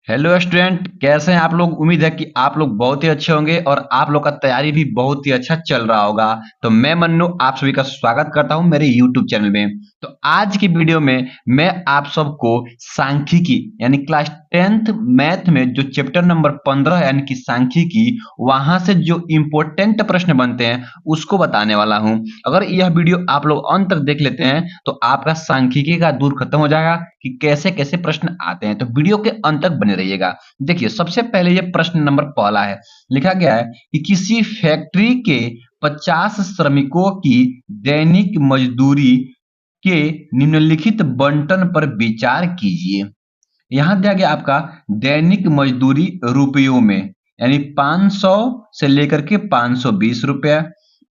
Hello student, कैसे हैं आप लोग। उम्मीद है कि आप लोग बहुत ही अच्छे होंगे और आप लोग का तैयारी भी बहुत ही अच्छा चल रहा होगा। तो मैं मन्नू आप सभी का स्वागत करता हूं मेरे यूट्यूब चैनल में। तो आज की वीडियो में मैं आप सबको सांख्यिकी यानी क्लास 10th मैथ में जो चैप्टर नंबर 15 यानी कि सांख्यिकी, वहां से जो इंपॉर्टेंट प्रश्न बनते हैं उसको बताने वाला हूं। अगर यह वीडियो आप लोग अंत तक देख लेते हैं तो आपका सांख्यिकी का दूर खत्म हो जाएगा कि कैसे कैसे प्रश्न आते हैं। तो वीडियो के अंत तक बने रहिएगा। देखिए, सबसे पहले ये प्रश्न नंबर पहला है। लिखा गया है कि किसी फैक्ट्री के 50 श्रमिकों की दैनिक मजदूरी के निम्नलिखित बंटन पर विचार कीजिए। यहां दिया गया आपका दैनिक मजदूरी रुपयों में, यानी 500 से लेकर के 520 रुपए,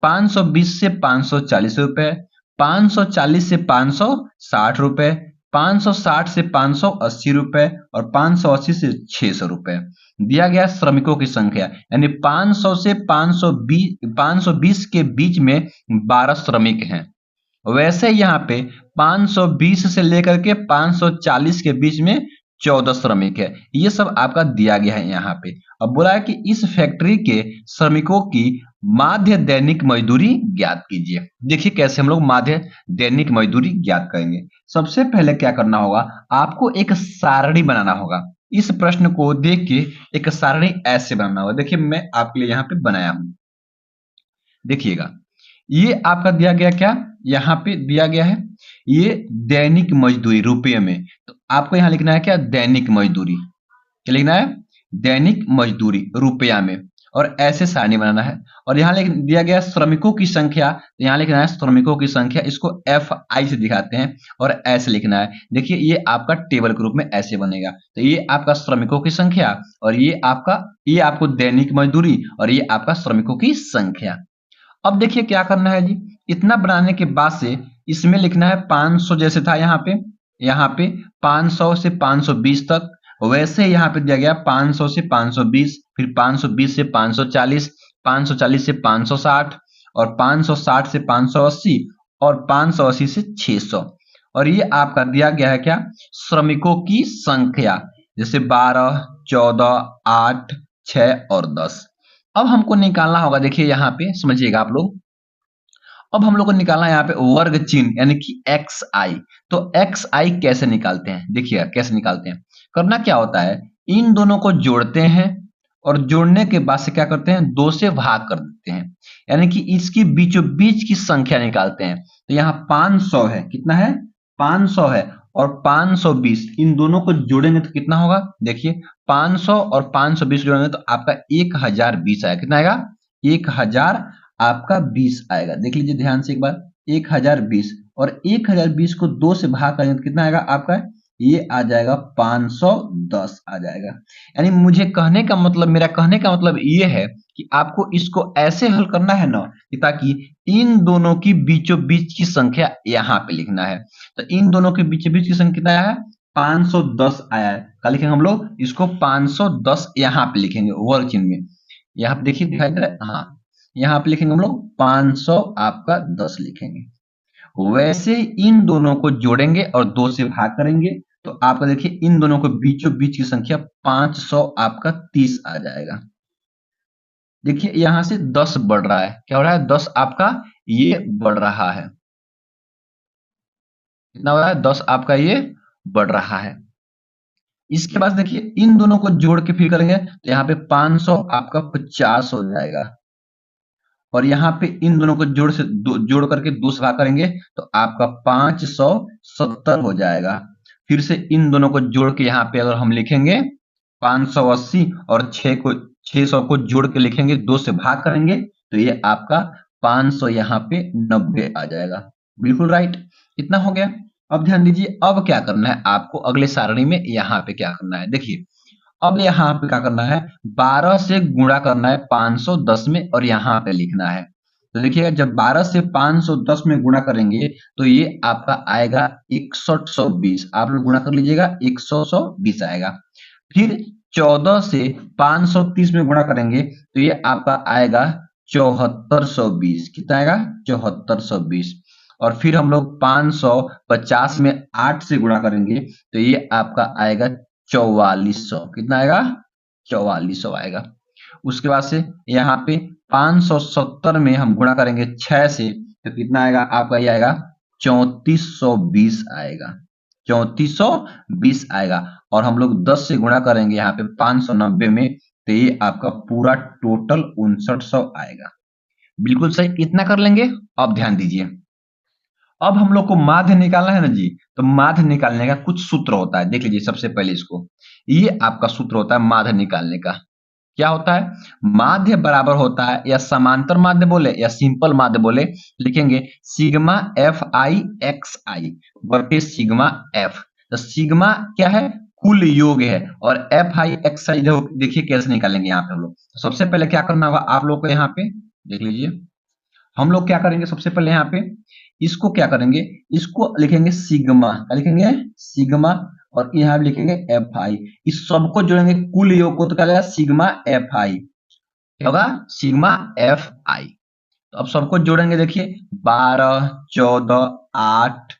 520 से 540 रुपए, 540 से 560 रुपए, 560 से 580 रुपए और 580 से 600 रुपए। दिया गया श्रमिकों की संख्या, यानी 500 से 520 के बीच में 12 श्रमिक हैं। वैसे यहाँ पे 520 से लेकर के 540 के बीच में 14 श्रमिक है। ये सब आपका दिया गया है यहाँ पे। अब बोला है कि इस फैक्ट्री के श्रमिकों की माध्य दैनिक मजदूरी ज्ञात कीजिए। देखिए कैसे हम लोग माध्य दैनिक मजदूरी ज्ञात करेंगे। सबसे पहले क्या करना होगा, आपको एक सारणी बनाना होगा। इस प्रश्न को देख के एक सारणी ऐसे बनाना होगा। देखिए मैं आपके लिए यहाँ पे बनाया हूं, देखिएगा। ये आपका दिया गया क्या, यहाँ पे दिया गया है ये दैनिक मजदूरी रुपये में। तो आपको यहाँ लिखना है क्या, दैनिक मजदूरी। क्या लिखना है, दैनिक मजदूरी रुपया में। और ऐसे सारणी बनाना है। और यहाँ दिया गया श्रमिकों की संख्या, तो यहाँ लिखना है श्रमिकों की संख्या। इसको एफ आई से दिखाते हैं और ऐसे लिखना है। देखिए ये आपका टेबल के रूप में ऐसे बनेगा। तो ये आपका श्रमिकों की संख्या और ये आपको दैनिक मजदूरी और ये आपका श्रमिकों की संख्या। अब देखिए क्या करना है जी, इतना बनाने के बाद से इसमें लिखना है 500, जैसे था यहाँ पे 500 से 520 तक। वैसे यहाँ पे दिया गया 500 से 520, फिर 520 से 540, 540 से 560 और 560 से 580 और 580 से 600। और ये आपका दिया गया है क्या, श्रमिकों की संख्या, जैसे 12, 14, 8, 6 और 10। अब हमको निकालना होगा, देखिए यहाँ पे समझिएगा आप लोग। अब हम लोग को निकालना है यहाँ पे वर्ग चिन्ह, यानी कि एक्स आई। तो एक्स आई कैसे निकालते हैं, देखिए कैसे निकालते हैं। करना क्या होता है, इन दोनों को जोड़ते हैं और जोड़ने के बाद से क्या करते हैं, 2 से भाग कर देते हैं, यानी कि इसकी बीचों बीच की संख्या निकालते हैं। तो यहाँ 500 है, कितना है, 500 है और 520, इन दोनों को जोड़ेंगे तो कितना होगा, देखिए 500 और 520 जोड़ेंगे तो आपका 1020 आएगा। कितना आएगा, 1000 आपका 20 आएगा। देख लीजिए ध्यान से एक बार, 1020 और 1020 को 2 से भाग करेंगे तो कितना आएगा आपका, ये आ जाएगा 510 आ जाएगा। यानी मेरा कहने का मतलब ये है कि आपको इसको ऐसे हल करना है ना कि ताकि इन दोनों की बीचों बीच की संख्या यहाँ पे लिखना है। तो इन दोनों के बीचों बीच की संख्या कितना आया है, 510 आया है। क्या लिखेंगे हम लोग, इसको 510 यहाँ पे लिखेंगे वर्ग चिन्ह में। यहाँ पे देखिए दिखाई दे रहा है, हाँ यहाँ पे लिखेंगे हम लोग 500 आपका 10 लिखेंगे। वैसे इन दोनों को जोड़ेंगे और 2 से भाग करेंगे तो आपका देखिए इन दोनों को बीचों बीच की संख्या 500 आपका 30 आ जाएगा। देखिए यहां से 10 बढ़ रहा है, क्या हो रहा है, 10 आपका ये बढ़ रहा है। कितना हो रहा है, 10 आपका ये बढ़ रहा है। इसके बाद देखिए इन दोनों को जोड़ के फिर करेंगे तो यहाँ पे 500 आपका 50 हो जाएगा। और यहाँ पे इन दोनों को जोड़ करके 2 से भाग करेंगे तो आपका 570 हो जाएगा। फिर से इन दोनों को जोड़ के यहाँ पे अगर हम लिखेंगे 580 और 600 को जोड़ के लिखेंगे, 2 से भाग करेंगे तो ये आपका 500 यहाँ पे 90 आ जाएगा। बिल्कुल राइट, इतना हो गया। अब ध्यान दीजिए, अब क्या करना है आपको अगले सारणी में, यहाँ पे क्या करना है, देखिए अब यहाँ पे क्या करना है, 12 से गुणा करना है 510 में और यहाँ पे लिखना है। तो देखिएगा जब 12 से 510 में गुणा करेंगे तो ये आपका आएगा 6120। आप लोग गुणा कर लीजिएगा, 6120 आएगा। फिर 14 से 530 में गुणा करेंगे तो ये आपका आएगा 7420। कितना आएगा, 7420। और फिर हम लोग 550 में 8 से गुणा करेंगे तो ये आपका आएगा 4400, कितना आएगा? 4400 आएगा। उसके बाद से यहाँ पे 570 में हम गुणा करेंगे 6 से, तो कितना आएगा आपका? ये आएगा 3420 आएगा, 3420 आएगा। और हम लोग 10 से गुणा करेंगे यहाँ पे 590 में, तो ये आपका पूरा टोटल 5900 आएगा। बिल्कुल सही, इतना कर लेंगे। अब ध्यान दीजिए, अब हम लोग को माध्य निकालना है ना जी, तो माध्य निकालने का कुछ सूत्र होता है, देख लीजिए। सबसे पहले इसको, ये आपका सूत्र होता है माध्य निकालने का। क्या होता है? माध्य बराबर होता है, या समांतर माध्य बोले या सिंपल माध्य बोले, लिखेंगे सिग्मा एफ आई एक्स आई बटे सिग्मा एफ। तो सिग्मा क्या है? कुल योग है, और एफ आई एक्स आई देखिए कैसे निकालेंगे यहाँ पे हम लोग। सबसे पहले क्या करना होगा आप लोग को, यहाँ पे देख लीजिए। हम लोग क्या करेंगे सबसे पहले यहाँ पे, इसको क्या करेंगे, इसको लिखेंगे सिग्मा, क्या लिखेंगे? सिग्मा। और यहाँ लिखेंगे एफ आई। इस सबको जोड़ेंगे कुल योग को, तो क्या होगा? Sigma F I. क्या होगा? Sigma F I. तो अब सबको जोड़ेंगे, देखिए 12, 14, 8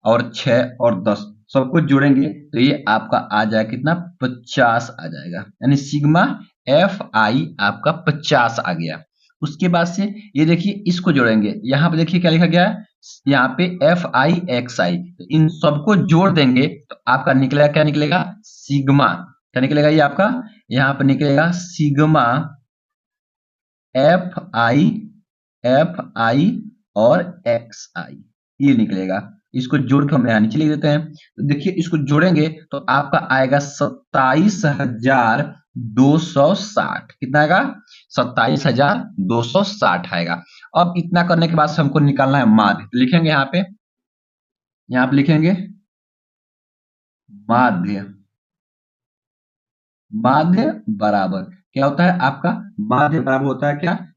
और 6 और 10, सबको जोड़ेंगे तो ये आपका आ जाएगा कितना? 50 आ जाएगा। यानी सिग्मा एफ आई आपका 50 आ गया। उसके बाद से ये देखिए, इसको जोड़ेंगे, यहाँ पे देखिए क्या लिखा गया है, यहाँ पे एफ आई एक्स आई। तो इन सबको जोड़ देंगे तो आपका निकलेगा, क्या निकलेगा? सिग्मा। क्या निकलेगा? ये आपका यहाँ पे निकलेगा सिग्मा एफ आई और एक्स आई, ये निकलेगा। इसको जोड़ के हम यहाँ नीचे लिख देते हैं। तो देखिए, इसको जोड़ेंगे तो आपका आएगा 27,260। कितना आएगा? 27,260 आएगा। अब इतना करने के बाद से हमको निकालना है माध्य, तो लिखेंगे यहाँ पे लिखेंगे माध्य। माध्य बराबर क्या होता है आपका? माध्य बराबर होता है क्या?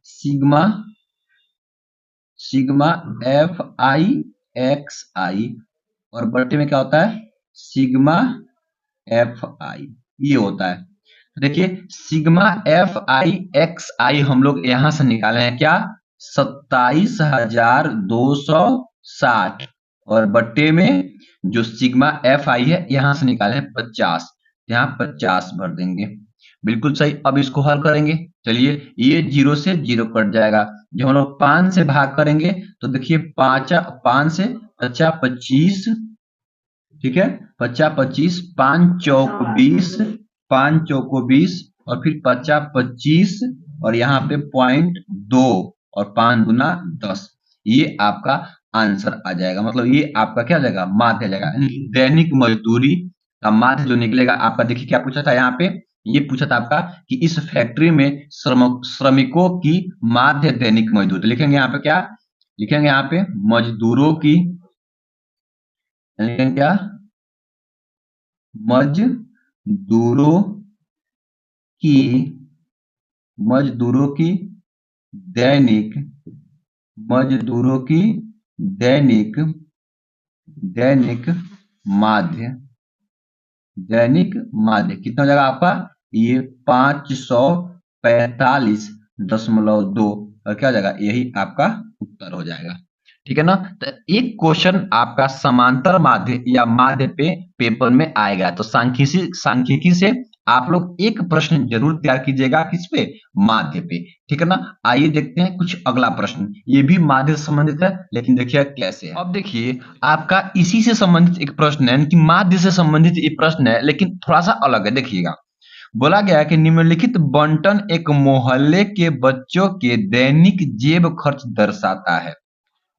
सिग्मा एफ आई एक्स आई, और बटे में क्या होता है? सिग्मा एफ आई, ये होता है। देखिए, सिग्मा एफ आई एक्स आई हम लोग यहां से निकाले हैं क्या? 27,260, और बट्टे में जो सिग्मा एफ आई है यहां से निकाले हैं 50, यहाँ 50 भर देंगे। बिल्कुल सही। अब इसको हल करेंगे, चलिए ये 0 से 0 कट जाएगा। जब हम लोग 5 से भाग करेंगे तो देखिए 5 से 50 25, ठीक है, 50 25, 5 चौक 20, 5 चौको 20, और फिर 50 25, और यहाँ पे 0.2, और 5 गुना 10, ये आपका आंसर आ जाएगा। मतलब ये आपका क्या आ जाएगा? माध्य आ जाएगा। दैनिक मजदूरी का माध्य जो निकलेगा आपका, देखिए क्या पूछा था यहाँ पे, ये पूछा था आपका कि इस फैक्ट्री में श्रमिकों की माध्य दैनिक मजदूरी। लिखेंगे यहाँ पे क्या? लिखेंगे यहाँ पे मजदूरों की, लिखेंगे क्या? मजदूरों की दैनिक मजदूरों की दैनिक माध्य कितना हो जाएगा आपका? ये 545.2, और क्या हो जाएगा? यही आपका उत्तर हो जाएगा। ठीक है ना? तो एक क्वेश्चन आपका समांतर माध्य या माध्य पे पेपर में आएगा, तो सांख्यिकी से आप लोग एक प्रश्न जरूर तैयार कीजिएगा, किस पे? माध्य पे। ठीक है ना? आइए देखते हैं कुछ अगला प्रश्न, ये भी माध्य से संबंधित है, लेकिन देखिए कैसे है। अब देखिए, आपका इसी से संबंधित एक प्रश्न है, कि माध्य से संबंधित एक प्रश्न है, लेकिन थोड़ा सा अलग है। देखिएगा, बोला गया है कि निम्नलिखित बंटन एक मोहल्ले के बच्चों के दैनिक जेब खर्च दर्शाता है।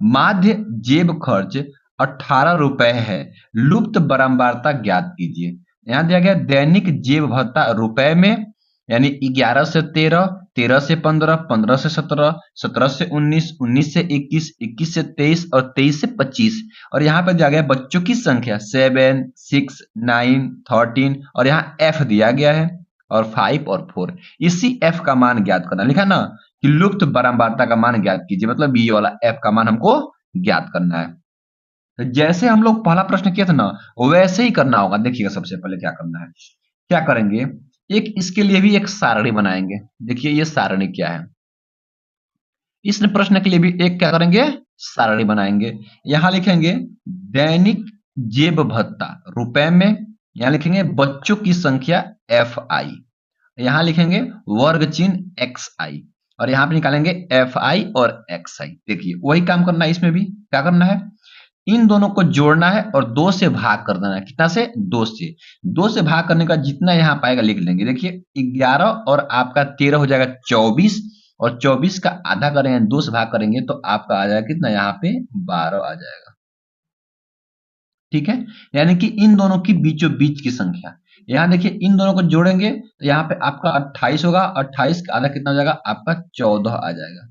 माध्य जेब खर्च 18 रुपए है, लुप्त बारंबारता ज्ञात कीजिए। यहाँ दिया गया दैनिक जेब भत्ता रुपए में, यानी 11 से 13, 13 से 15, 15 से 17, 17 से 19, 19 से 21, 21 से 23 और 23 से 25। और यहाँ पे दिया गया बच्चों की संख्या 7, 6, 9, 13, और यहाँ एफ दिया गया है, और 5 और 4। इसी एफ का मान ज्ञात करना, लिखा ना कि लुप्त बारंबारता का मान ज्ञात कीजिए, मतलब ये वाला एफ का मान हमको ज्ञात करना है। तो जैसे हम लोग पहला प्रश्न किया था ना, वैसे ही करना होगा। देखिएगा, सबसे पहले क्या करना है, क्या करेंगे, एक इसके लिए भी एक सारणी बनाएंगे। देखिए ये सारणी क्या है, इस प्रश्न के लिए भी एक क्या करेंगे, सारणी बनाएंगे। यहां लिखेंगे दैनिक जेब भत्ता रुपए में, यहां लिखेंगे बच्चों की संख्या एफ आई, यहां लिखेंगे वर्ग चिन्ह एक्स आई, और यहां पे निकालेंगे एफ आई और एक्स आई। देखिए वही काम करना है, इसमें भी क्या करना है, इन दोनों को जोड़ना है और 2 से भाग कर देना है। कितना से? 2 से। 2 से भाग करने का जितना यहाँ पाएगा लिख लेंगे। देखिए 11 और आपका 13 हो जाएगा 24, और 24 का आधा करेंगे, 2 से भाग करेंगे तो आपका आ जाएगा कितना, यहाँ पे 12 आ जाएगा। ठीक है, यानी कि इन दोनों की बीचों बीच की संख्या। यहाँ देखिए इन दोनों को जोड़ेंगे तो यहाँ पे आपका 28 होगा, 28 का आधा कितना हो जाएगा, आपका 14 आ जाएगा।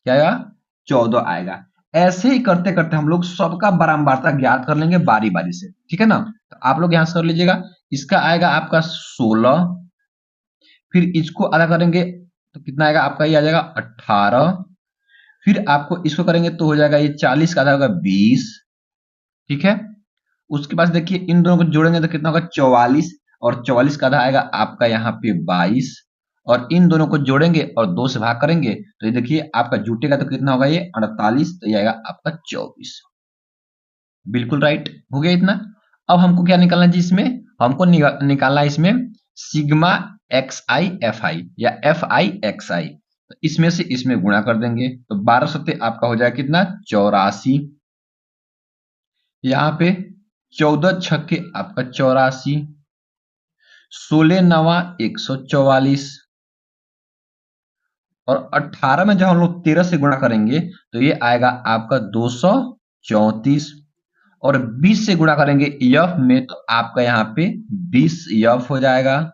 क्या आएगा? 14 आएगा। ऐसे ही करते करते हम लोग सबका बारंबारता ज्ञात कर लेंगे बारी बारी से। ठीक है ना, तो आप लोग यहां से कर लीजिएगा। इसका आएगा आपका 16, फिर इसको आधा करेंगे तो कितना आएगा आपका, ये आ जाएगा 18, फिर आपको इसको करेंगे तो हो जाएगा ये 40 का आधा होगा 20। ठीक है, उसके बाद देखिए इन दोनों को जोड़ेंगे तो कितना होगा 44, और 44 का आधा आएगा आपका यहाँ पे 22, और इन दोनों को जोड़ेंगे और 2 से भाग करेंगे तो ये देखिए आपका जुटेगा तो कितना होगा, ये 48, तो ये आएगा आपका 24। बिल्कुल राइट हो गया इतना। अब हमको क्या निकालना है जी, इसमें हमको निकालना है इसमें sigma x I F I या एफ आई एक्स आई। तो इसमें से इसमें गुणा कर देंगे तो 12 सत्ते आपका हो जाएगा कितना, 84। यहाँ पे 14 छक्के आपका 84, 16 नवा 144, और 18 में जब हम लोग 13 से गुणा करेंगे तो ये आएगा आपका 234, और 20 से गुणा करेंगे यफ में तो आपका यहाँ पे 20 यफ हो जाएगा,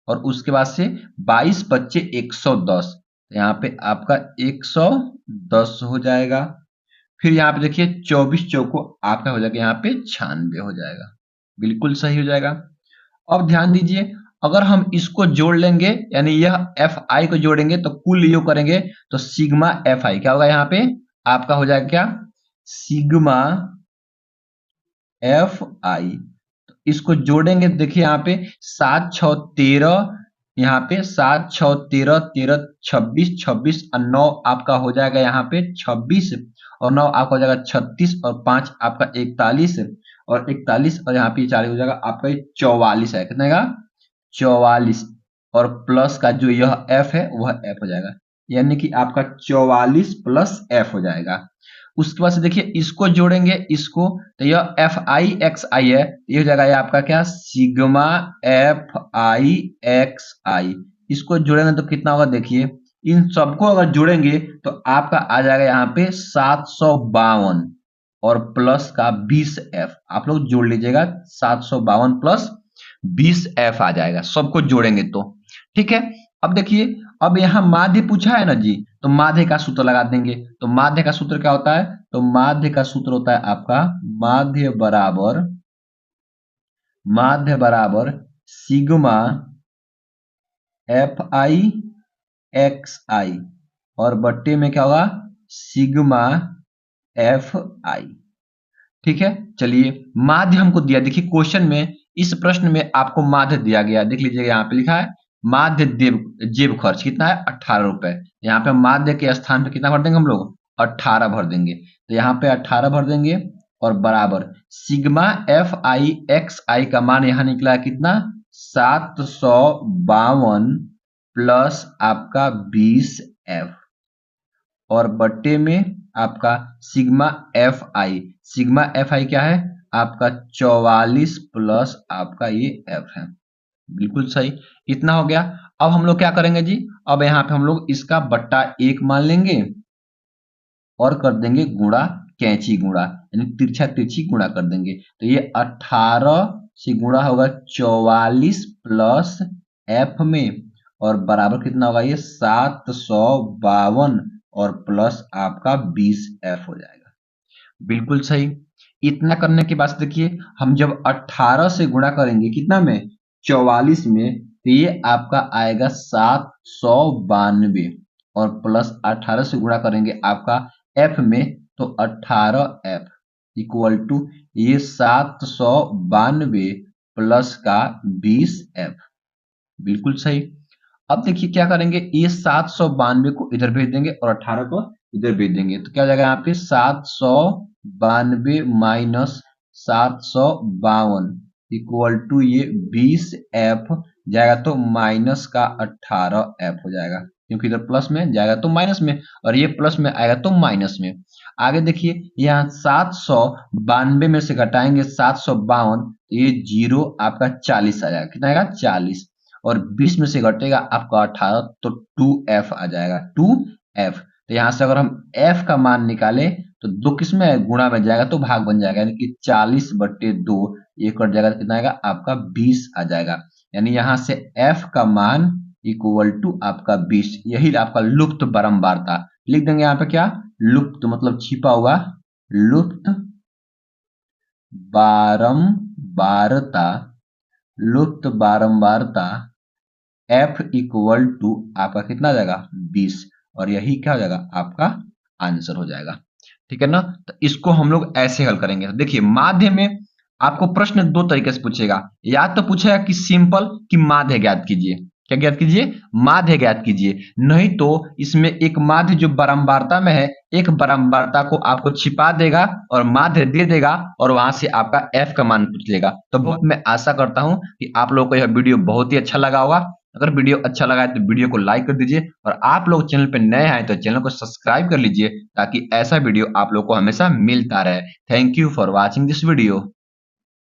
और उसके बाद से 22 बच्चे 110, तो यहाँ पे आपका 110 हो जाएगा। फिर यहाँ पे देखिए 24 चौको आपका हो जाएगा यहाँ पे 96 हो जाएगा। बिल्कुल सही हो जाएगा। अब ध्यान दीजिए, अगर हम इसको जोड़ लेंगे यानी यह एफ आई को जोड़ेंगे तो कुल योग करेंगे तो सिग्मा एफ आई क्या होगा, यहाँ पे आपका हो जाएगा क्या, सिग्मा एफ आई। तो इसको जोड़ेंगे देखिए यहाँ पे 7 6 13, यहाँ पे 7 6 13 13 26 26 और 9 आपका हो जाएगा यहाँ पे 26, और 9 आपका हो जाएगा 36, और 5 आपका 41, और 41 और यहाँ पे 40 हो जाएगा आपका 44 है। कितना का 44, और प्लस का जो यह एफ है वह एफ हो जाएगा, यानी कि आपका 44 प्लस एफ हो जाएगा। उसके बाद से देखिए इसको जोड़ेंगे इसको तो यह एफ आई एक्स आई है, ये हो जाएगा ये आपका क्या, सिग्मा एफ आई एक्स आई। इसको जोड़ेंगे तो कितना होगा, देखिए इन सबको अगर जोड़ेंगे तो आपका आ जाएगा यहाँ पे 752, और प्लस का 20 एफ आप लोग जोड़ लीजिएगा, 752 प्लस 20 एफ आ जाएगा सबको जोड़ेंगे तो। ठीक है, अब देखिए अब यहाँ माध्य पूछा है ना जी, तो माध्य का सूत्र लगा देंगे। तो माध्य का सूत्र क्या होता है, तो माध्य का सूत्र होता है आपका माध्य बराबर सिग्मा एफ आई एक्स आई, और बट्टे में क्या होगा, सिग्मा एफ आई। ठीक है, चलिए माध्य हमको दिया, देखिए क्वेश्चन में इस प्रश्न में आपको माध्य दिया गया, देख लीजिएगा यहाँ पे लिखा है माध्य जेब खर्च कितना है, 18 रुपए। यहाँ पे माध्य के स्थान पे कितना भर देंगे हम लोग, 18 भर देंगे, तो यहाँ पे 18 भर देंगे, और बराबर सिग्मा एफ आई एक्स आई का मान यहाँ निकला है कितना, 752 प्लस आपका 20 एफ, और बट्टे में आपका सिग्मा एफ आई क्या है आपका 44 प्लस आपका ये एफ है। बिल्कुल सही, इतना हो गया। अब हम लोग क्या करेंगे जी, अब यहाँ पे हम लोग इसका बट्टा 1 मान लेंगे और कर देंगे गुणा, कैंची गुणा यानी तिरछा तिरछी गुणा कर देंगे, तो ये 18 से गुणा होगा 44 प्लस एफ में, और बराबर कितना होगा ये 752, और प्लस आपका 20 एफ हो जाएगा। बिल्कुल सही, इतना करने के बाद देखिए हम जब 18 से गुणा करेंगे कितना में, 44 में, तो ये आपका आएगा 792, और प्लस 18 से गुणा करेंगे आपका एफ में तो 18 एफ इक्वल टू ये 792 प्लस का 20 एफ। बिल्कुल सही। अब देखिए क्या करेंगे, ये 792 को इधर भेज देंगे और 18 को इधर भेज देंगे, तो क्या हो जाएगा यहाँ पे 792 माइनस 752, इक्वल टू ये 20f जाएगा तो माइनस का 18f हो जाएगा, क्योंकि इधर प्लस में जाएगा तो माइनस में और ये प्लस में आएगा तो माइनस में। आगे देखिए यहाँ 792 में से घटाएंगे 752, ये जीरो आपका 40 आ जाएगा। कितना आएगा? 40। और 20 में से घटेगा आपका 18 तो 2f आ जाएगा, 2f। तो यहाँ से अगर हम f का मान निकालें तो 2 किस में गुणा में जाएगा तो भाग बन जाएगा, यानी कि 40/2 ये कट जाएगा तो कितना आएगा आपका 20 आ जाएगा। यानी यहाँ से f का मान इक्वल टू आपका 20, यही आपका लुप्त बारंबारता। लिख देंगे यहाँ पे क्या? लुप्त मतलब छिपा हुआ, लुप्त बारंबारता, लुप्त बारंबारता f इक्वल टू आपका कितना आ जाएगा? 20। और यही क्या हो जाएगा? आपका आंसर हो जाएगा। ठीक है ना? तो इसको हम लोग ऐसे हल करेंगे। तो देखिए माध्य में आपको प्रश्न दो तरीके से पूछेगा, या तो पूछेगा कि सिंपल कि माध्य ज्ञात कीजिए। क्या ज्ञात कीजिए? माध्य ज्ञात कीजिए। नहीं तो इसमें एक माध्य जो बारंबारता में है, एक बारंबारता को आपको छिपा देगा और माध्य दे देगा और वहां से आपका f का मान पूछ लेगा। तो मैं आशा करता हूं कि आप लोगों को यह वीडियो बहुत ही अच्छा लगा होगा। अगर वीडियो अच्छा लगा है तो वीडियो को लाइक कर दीजिए और आप लोग चैनल पे नए आए तो चैनल को सब्सक्राइब कर लीजिए ताकि ऐसा वीडियो आप लोग को हमेशा मिलता रहे। Thank you for watching this video.